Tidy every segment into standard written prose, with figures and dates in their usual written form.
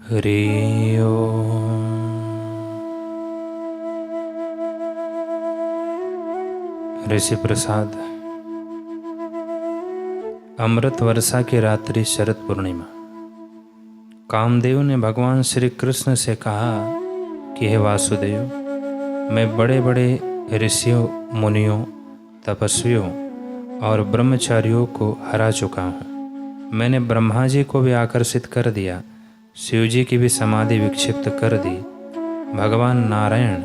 हरि ओम। ऋषि प्रसाद। अमृत वर्षा की रात्रि, शरद पूर्णिमा। कामदेव ने भगवान श्री कृष्ण से कहा कि हे वासुदेव, मैं बड़े बड़े ऋषियों, मुनियों, तपस्वियों और ब्रह्मचारियों को हरा चुका हूँ। मैंने ब्रह्मा जी को भी आकर्षित कर दिया, शिव जी की भी समाधि विक्षिप्त कर दी। भगवान नारायण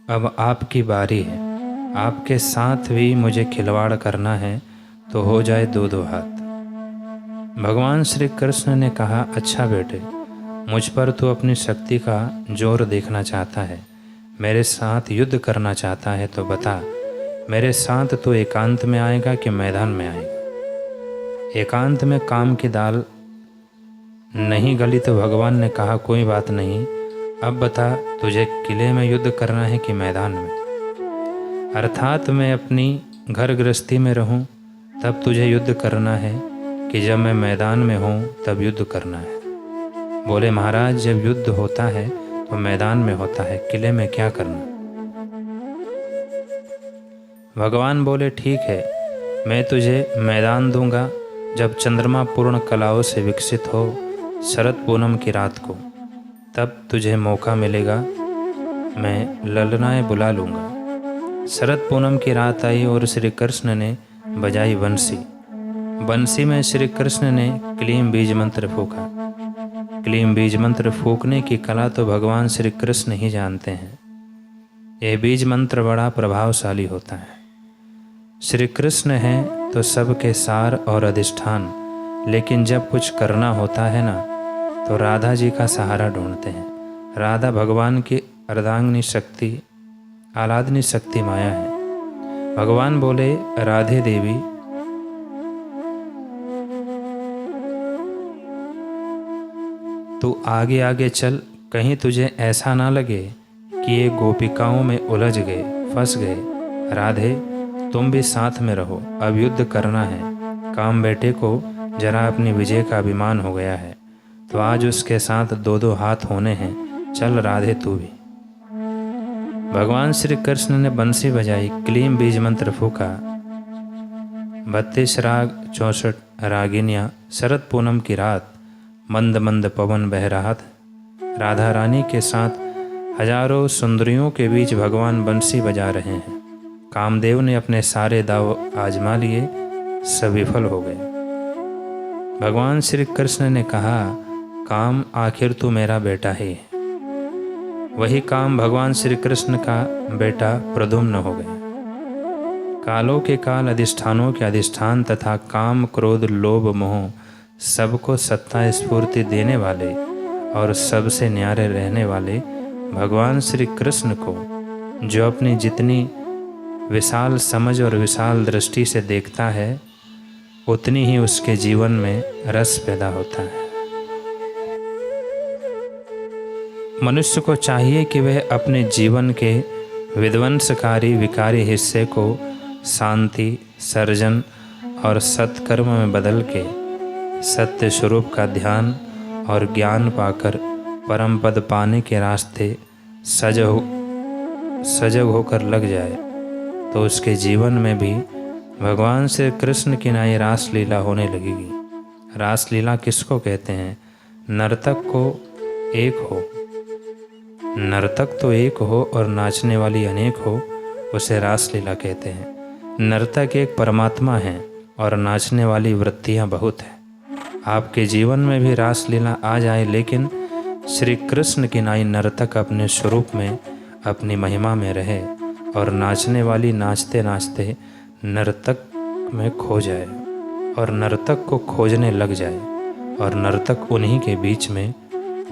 अब आपकी बारी है। आपके साथ भी मुझे खिलवाड़ करना है तो हो जाए दो दो हाथ। भगवान श्री कृष्ण ने कहा, अच्छा बेटे, मुझ पर तू अपनी शक्ति का जोर देखना चाहता है, मेरे साथ युद्ध करना चाहता है तो बता, मेरे साथ तू एकांत में आएगा कि मैदान में आएगा? एकांत में काम की दाल नहीं गली तो भगवान ने कहा, कोई बात नहीं, अब बता, तुझे किले में युद्ध करना है कि मैदान में? अर्थात मैं अपनी घर गृहस्थी में रहूं तब तुझे युद्ध करना है कि जब मैं मैदान में हूं तब युद्ध करना है? बोले, महाराज, जब युद्ध होता है तो मैदान में होता है, किले में क्या करना? भगवान बोले, ठीक है, मैं तुझे मैदान दूंगा जब चंद्रमा पूर्ण कलाओं से विकसित हो, शरद पूनम की रात को, तब तुझे मौका मिलेगा, मैं ललनाएं बुला लूँगा। शरद पूनम की रात आई और श्री कृष्ण ने बजाई बंसी। बंसी में श्री कृष्ण ने क्लीम बीज मंत्र फूका। क्लीम बीज मंत्र फूकने की कला तो भगवान श्री कृष्ण ही जानते हैं। यह बीज मंत्र बड़ा प्रभावशाली होता है। श्री कृष्ण हैं तो सबके सार और अधिष्ठान, लेकिन जब कुछ करना होता है ना, तो राधा जी का सहारा ढूंढते हैं। राधा भगवान की अर्धांगिनी शक्ति, आह्लादनी शक्ति माया है। भगवान बोले, राधे देवी, तू आगे आगे चल, कहीं तुझे ऐसा ना लगे कि ये गोपिकाओं में उलझ गए, फंस गए। राधे, तुम भी साथ में रहो, अब युद्ध करना है। काम बेटे को जरा अपनी विजय का अभिमान हो गया है, तो आज उसके साथ दो दो हाथ होने हैं। चल राधे, तू भी। भगवान श्री कृष्ण ने बंसी बजाई, क्लीम बीज मंत्र फूका। 32 राग, 64 रागिनियाँ, शरद पूनम की रात, मंद मंद पवन बह रहा था। राधा रानी के साथ हजारों सुंदरियों के बीच भगवान बंसी बजा रहे हैं। कामदेव ने अपने सारे दाव आजमा लिए, सब विफल हो गए। भगवान श्री कृष्ण ने कहा, काम, आखिर तू मेरा बेटा ही है। वही काम भगवान श्री कृष्ण का बेटा प्रद्युम्न हो गया। कालों के काल, अधिष्ठानों के अधिष्ठान तथा काम, क्रोध, लोभ, मोह सबको सत्ता स्फूर्ति देने वाले और सबसे न्यारे रहने वाले भगवान श्री कृष्ण को जो अपनी जितनी विशाल समझ और विशाल दृष्टि से देखता है, उतनी ही उसके जीवन में रस पैदा होता है। मनुष्य को चाहिए कि वह अपने जीवन के विध्वंसकारी विकारी हिस्से को शांति, सर्जन और सत्कर्म में बदल के सत्य स्वरूप का ध्यान और ज्ञान पाकर परम पद पाने के रास्ते सजग होकर लग जाए, तो उसके जीवन में भी भगवान श्री कृष्ण की नई रासलीला होने लगेगी। रासलीला किसको कहते हैं? नर्तक को एक हो, नर्तक तो एक हो और नाचने वाली अनेक हो, उसे रासलीला कहते हैं। नर्तक एक परमात्मा है और नाचने वाली वृत्तियाँ बहुत हैं। आपके जीवन में भी रासलीला आ जाए, लेकिन श्री कृष्ण की नाई नर्तक अपने स्वरूप में, अपनी महिमा में रहे और नाचने वाली नाचते नाचते नर्तक में खो जाए और नर्तक को खोजने लग जाए और नर्तक उन्हीं के बीच में,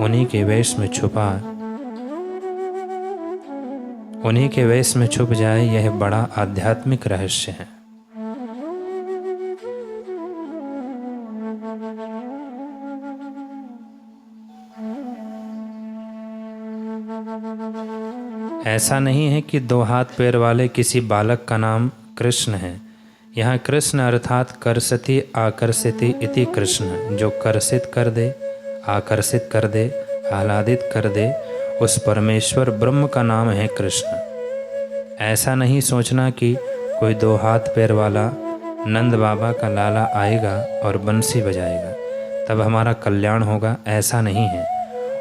उन्हीं के वेश में छुप जाए। यह बड़ा आध्यात्मिक रहस्य है। ऐसा नहीं है कि 2 हाथ पैर वाले किसी बालक का नाम कृष्ण है। यहाँ कृष्ण अर्थात कर्षति आकर्षति इति कृष्ण, जो कर्षित कर दे, आकर्षित कर दे, आह्लादित कर दे, उस परमेश्वर ब्रह्म का नाम है कृष्ण। ऐसा नहीं सोचना कि कोई 2 हाथ पैर वाला नंद बाबा का लाला आएगा और बंसी बजाएगा तब हमारा कल्याण होगा, ऐसा नहीं है।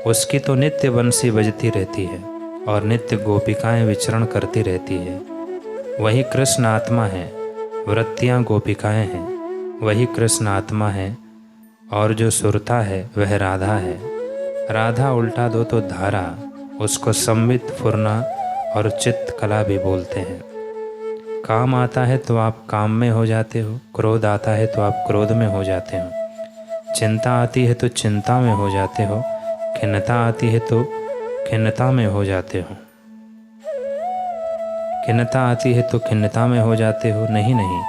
उसकी तो नित्य बंसी बजती रहती है और नित्य गोपिकाएं विचरण करती रहती है। वही कृष्ण आत्मा है, वृत्तियाँ गोपिकाएं हैं। वही कृष्ण आत्मा है और जो सुरता है वह राधा है। राधा उल्टा दो तो धारा, उसको संवित फुरना और चित्त कला भी बोलते हैं। काम आता है तो आप काम में हो जाते हो, क्रोध आता है तो आप क्रोध में हो जाते हो, चिंता आती है तो चिंता में हो जाते हो, खिन्नता आती है तो खिन्नता में हो जाते हो, खिन्नता आती है तो खिन्नता में हो जाते हो। नहीं,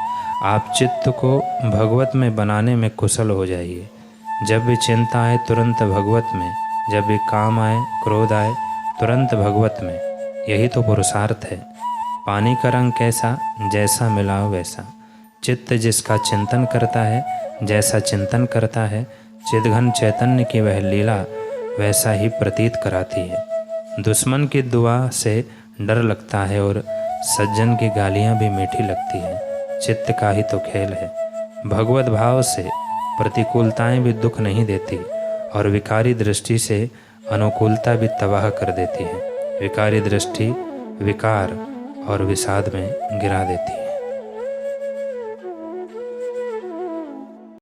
आप चित्त को भगवत में बनाने में कुशल हो जाइए। जब भी चिंता आए तुरंत भगवत में, जब भी काम आए, क्रोध आए, तुरंत भगवत में। यही तो पुरुषार्थ है। पानी का रंग कैसा, जैसा मिलाओ वैसा। चित्त जिसका चिंतन करता है, जैसा चिंतन करता है, चिदघन चैतन्य की वह लीला वैसा ही प्रतीत कराती है। दुश्मन की दुआ से डर लगता है और सज्जन की गालियाँ भी मीठी लगती है। चित्त का ही तो खेल है। भगवत भाव से प्रतिकूलताएं भी दुख नहीं देती और विकारी दृष्टि से अनुकूलता भी तबाह कर देती है। विकारी दृष्टि विकार और विषाद में गिरा देती है।